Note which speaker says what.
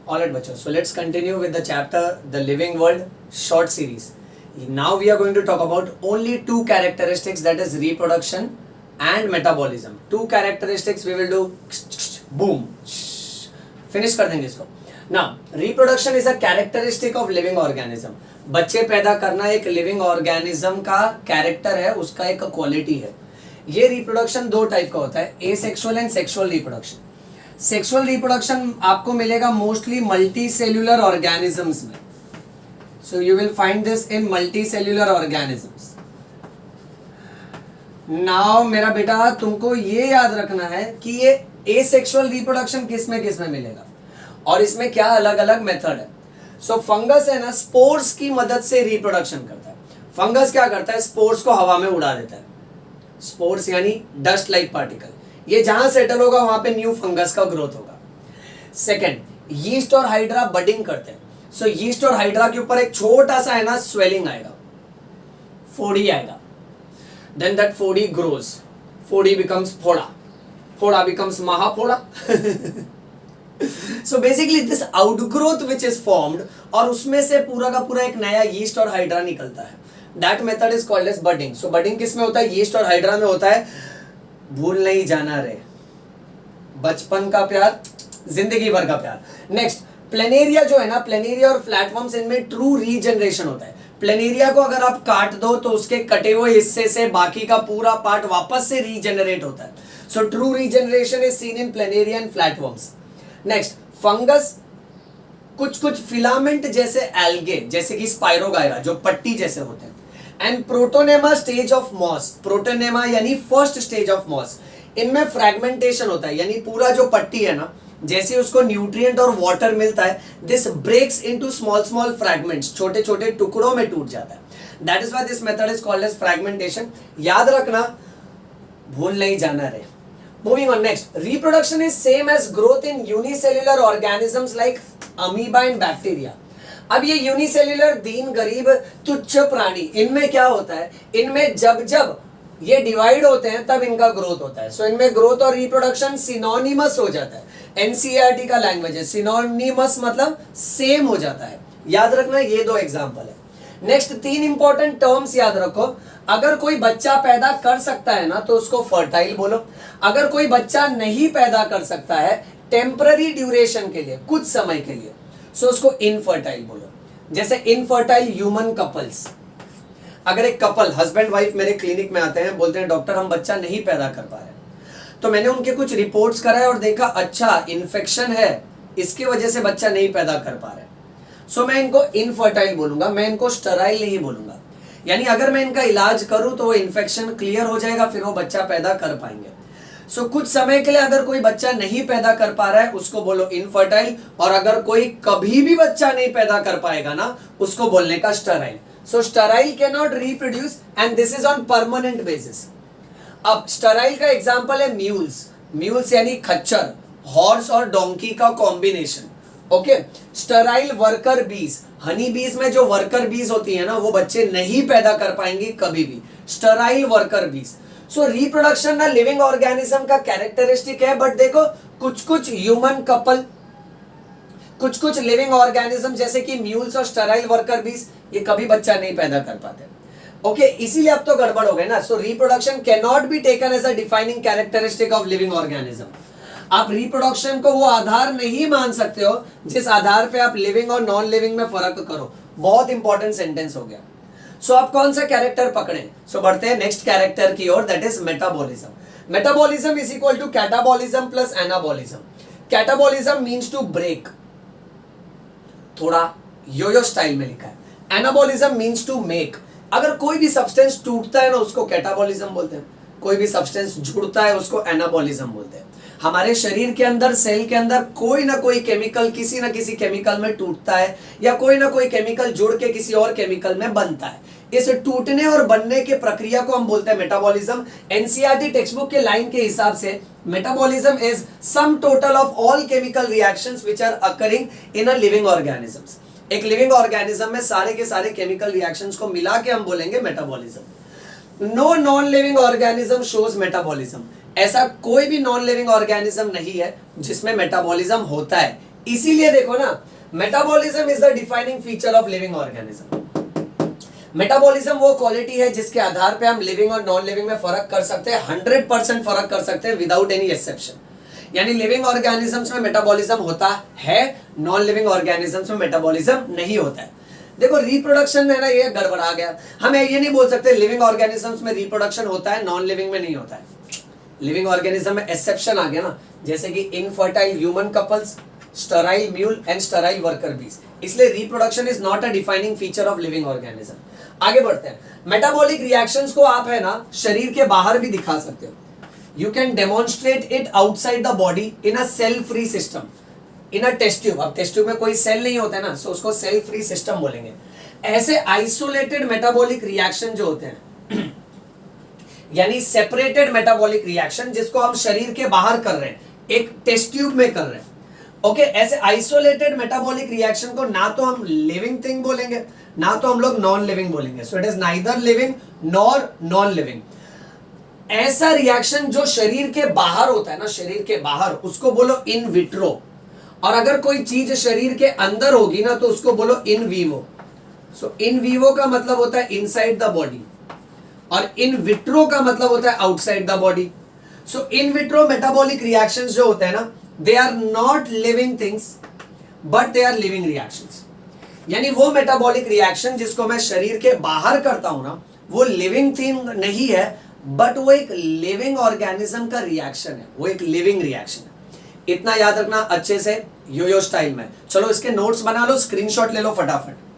Speaker 1: Alright bachcho, so let's continue with the chapter The Living World short series. Now we are going to talk about only two characteristics, that is reproduction and metabolism. Two characteristics we will do boom, finish कर देंगे इसको. Now reproduction is a characteristic of living organism. बच्चे पैदा करना एक living organism का character है, उसका एक क्वालिटी है. ये रिप्रोडक्शन दो टाइप का होता है, asexual and sexual reproduction. Sexual reproduction आपको मिलेगा मोस्टली मल्टी सेल्यूलर ऑर्गेनिजम्स में. So you will find this in multi cellular organisms. Now मेरा बेटा तुमको ये याद रखना है कि ये एसेक्सुअल रिप्रोडक्शन किस में मिलेगा और इसमें क्या अलग अलग मेथड है. सो फंगस है ना, स्पोर्स की मदद से रिप्रोडक्शन करता है. फंगस क्या करता है, स्पोर्स को हवा में उड़ा देता है. स्पोर्स यानी डस्ट लाइक पार्टिकल, ये जहां सेटल होगा वहां पे न्यू फंगस का ग्रोथ होगा. सेकंड, यीस्ट और हाइड्रा बडिंग करते हैं. सो यीस्ट और हाइड्रा के ऊपर एक छोटा सा है ना स्वेलिंग आएगा, फोड़ी आएगा. देन दैट फोड़ी ग्रोज, फोड़ी बिकम्स फोड़ा, फोड़ा बिकम्स महाफोड़ा. So basically this outgrowth which is formed, और उसमें से पूरा का पूरा एक नया यीस्ट और हाइड्रा निकलता है. That method is called as budding. So budding किस में होता है, यीस्ट और हाइड्रा में होता है. भूल नहीं जाना रे, बचपन का प्यार, जिंदगी भर का प्यार. नेक्स्ट, प्लेनेरिया जो है ना, प्लेनेरिया और फ्लैटवर्म्स, इनमें ट्रू रीजनरेशन होता है. प्लेनेरिया को अगर आप काट दो तो उसके कटे हुए हिस्से से बाकी का पूरा पार्ट वापस से रीजनरेट होता है. So true regeneration is seen in planaria and flatworms. Next, fungus कुछ फिलामेंट जैसे एल्गे, जैसे कि स्पाइरोगायरा जो पट्टी जैसे होते हैं. And protonema stage of moss, protonema यानी फर्स्ट स्टेज ऑफ मॉस, इनमें फ्रैगमेंटेशन होता है. यानी पूरा जो पट्टी है ना, जैसे उसको न्यूट्रिएंट और वाटर मिलता है, this breaks into small fragments, छोटे छोटे टुकड़ों में टूट जाता है. That is why this method is called as fragmentation. याद रखना, भूल नहीं जाना रे. Moving on, next, reproduction is same as growth in unicellular organisms like amoeba and bacteria. अब ये यूनिसेल्युलर दीन गरीब तुच्छ प्राणी, इनमें क्या होता है, इनमें जब ये डिवाइड होते हैं तब इनका ग्रोथ होता है. सो इनमें ग्रोथ और रिप्रोडक्शन सिनोनिमस हो जाता है. एनसीईआरटी का लैंग्वेज है, सिनोनिमस मतलब सेम हो जाता है. याद रखना, ये दो एग्जांपल है. नेक्स्ट, तीन इंपॉर्टेंट टर्म्स याद रखो. अगर कोई बच्चा पैदा कर सकता है ना तो उसको फर्टाइल बोलो. अगर कोई बच्चा नहीं पैदा कर सकता है टेम्पररी ड्यूरेशन के लिए, कुछ समय के लिए, सो उसको इनफर्टाइल बोलो. जैसे इनफर्टाइल ह्यूमन कपल्स. अगर एक कपल हस्बैंड वाइफ मेरे क्लिनिक में आते हैं, बोलते हैं डॉक्टर हम बच्चा नहीं पैदा कर पा रहे, तो मैंने उनके कुछ रिपोर्ट्स कराए और देखा अच्छा इन्फेक्शन है, इसकी वजह से बच्चा नहीं पैदा कर पा रहे, सो मैं इनको इनफर्टाइल बोलूंगा, मैं इनको स्टेराइल नहीं बोलूंगा. यानी अगर मैं इनका इलाज करूं तो वो इन्फेक्शन क्लियर हो जाएगा, फिर वो बच्चा पैदा कर पाएंगे. सो कुछ समय के लिए अगर कोई बच्चा नहीं पैदा कर पा रहा है उसको बोलो इनफर्टाइल, और अगर कोई कभी भी बच्चा नहीं पैदा कर पाएगा ना उसको बोलने का sterile. So sterile can not reproduce and this is on permanent basis. अब स्टेराइल का एग्जांपल है म्यूल्स. म्यूल्स यानी खच्चर, हॉर्स और डोंकी का कॉम्बिनेशन. ओके. स्टेराइल वर्कर बीज, हनी बीज में जो वर्कर बीज होती है ना वो बच्चे नहीं पैदा कर पाएंगी कभी भी. स्टेराइल वर्कर बीज. सो रिप्रोडक्शन ना लिविंग ऑर्गेनिज्म का कैरेक्टरिस्टिक है, बट देखो कुछ ह्यूमन कपल, कुछ लिविंग ऑर्गेनिज्म जैसे कि म्यूल्स और स्टेराइल वर्कर बीज, ये कभी बच्चा नहीं पैदा कर पाते. ओके, इसीलिए अब तो गड़बड़ हो गए ना. So reproduction can not be taken as a defining characteristic of living organism. आप रिप्रोडक्शन को वो आधार नहीं मान सकते हो जिस आधार पे आप लिविंग और नॉन लिविंग में फर्क करो. बहुत इंपॉर्टेंट सेंटेंस हो गया. सो आप कौन सा कैरेक्टर पकड़े. सो बढ़ते हैं नेक्स्ट कैरेक्टर की ओर, that is metabolism. Metabolism is equal to catabolism plus anabolism. Catabolism means to break, थोड़ा यो स्टाइल में लिखा है. Anabolism means to make. अगर कोई भी सब्सटेंस टूटता है ना उसको कैटाबॉलिज्म बोलते हैं, कोई भी सब्सटेंस जुड़ता है उसको एनाबॉलिज्म बोलते हैं. हमारे शरीर के अंदर, सेल के अंदर कोई ना कोई केमिकल किसी ना किसी केमिकल में टूटता है, या कोई ना कोई केमिकल जुड़ के किसी और केमिकल में बनता है. इस टूटने और बनने के प्रक्रिया को हम बोलते हैं मेटाबॉलिज्म. एनसीईआरटी टेक्स्ट बुक के लाइन के हिसाब से metabolism is sum total of all chemical reactions which are occurring in a living organisms. एक लिविंग ऑर्गेनिज्म में सारे के सारे केमिकल रिएक्शंस को मिला के हम बोलेंगे metabolism. No non living organism shows metabolism. ऐसा कोई भी नॉन लिविंग ऑर्गेनिज्म नहीं है जिसमें मेटाबॉलिज्म होता है. इसीलिए देखो ना, metabolism is the defining feature of living organism. Metabolism वो क्वालिटी है जिसके आधार पे हम लिविंग और नॉन लिविंग में फर्क कर सकते हैं, 100% फर्क कर सकते हैं विदाउट एनी एक्सेप्शन। यानी लिविंग ऑर्गेनिजम्स में मेटाबॉलिज्म होता है, नॉन लिविंग ऑर्गेनिजम्स में मेटाबॉलिज्म नहीं होता है। देखो रिप्रोडक्शन में ना ये गड़बड़ा गया, हम ये नहीं बोल सकते लिविंग ऑर्गेनिजम्स में रिप्रोडक्शन होता है, नॉन लिविंग में नहीं होता है। लिविंग ऑर्गेनिज्म में एक्सेप्शन आ गया ना, जैसे कि infertile human couples, sterile mule and sterile worker bees. इसलिए reproduction is not a defining feature of living organism. आगे बढ़ते हैं। मेटाबॉलिक रिएक्शंस को आप है ना शरीर के बाहर भी दिखा सकते हो। You can demonstrate it outside the body in a cell free system, in a test tube. अब टेस्ट ट्यूब में कोई सेल नहीं होता है ना, सो उसको सेल फ्री सिस्टम बोलेंगे। ऐसे आइसोलेटेड मेटाबॉलिक रिएक्शन जो होते हैं यानी सेपरेटेड मेटाबॉलिक रिएक्शन, जिसको हम शरीर के बाहर कर रहे हैं, एक टेस्ट ट्यूब में कर रहे हैं, ओके ऐसे आइसोलेटेड मेटाबॉलिक रिएक्शन को ना तो हम लिविंग थिंग बोलेंगे, ना तो हम लोग नॉन लिविंग बोलेंगे। So it is neither living nor non living. ऐसा रिएक्शन जो शरीर के बाहर होता है ना, शरीर के बाहर, उसको बोलो इन विट्रो। और अगर कोई चीज शरीर के अंदर होगी ना तो उसको बोलो in vivo. So in vivo का मतलब होता है इनसाइड द बॉडी, और इन विट्रो का मतलब होता है outside the body. So in vitro metabolic reactions जो होते हैं ना, they are not living things but they are living reactions. यानी वो मेटाबॉलिक रिएक्शन जिसको मैं शरीर के बाहर करता हूं ना, वो लिविंग थिंग नहीं है, बट वो एक लिविंग ऑर्गेनिज्म का रिएक्शन है, वो एक लिविंग रिएक्शन है। इतना याद रखना अच्छे से, यो यो स्टाइल में। चलो इसके नोट्स बना लो, स्क्रीनशॉट ले लो फटाफट।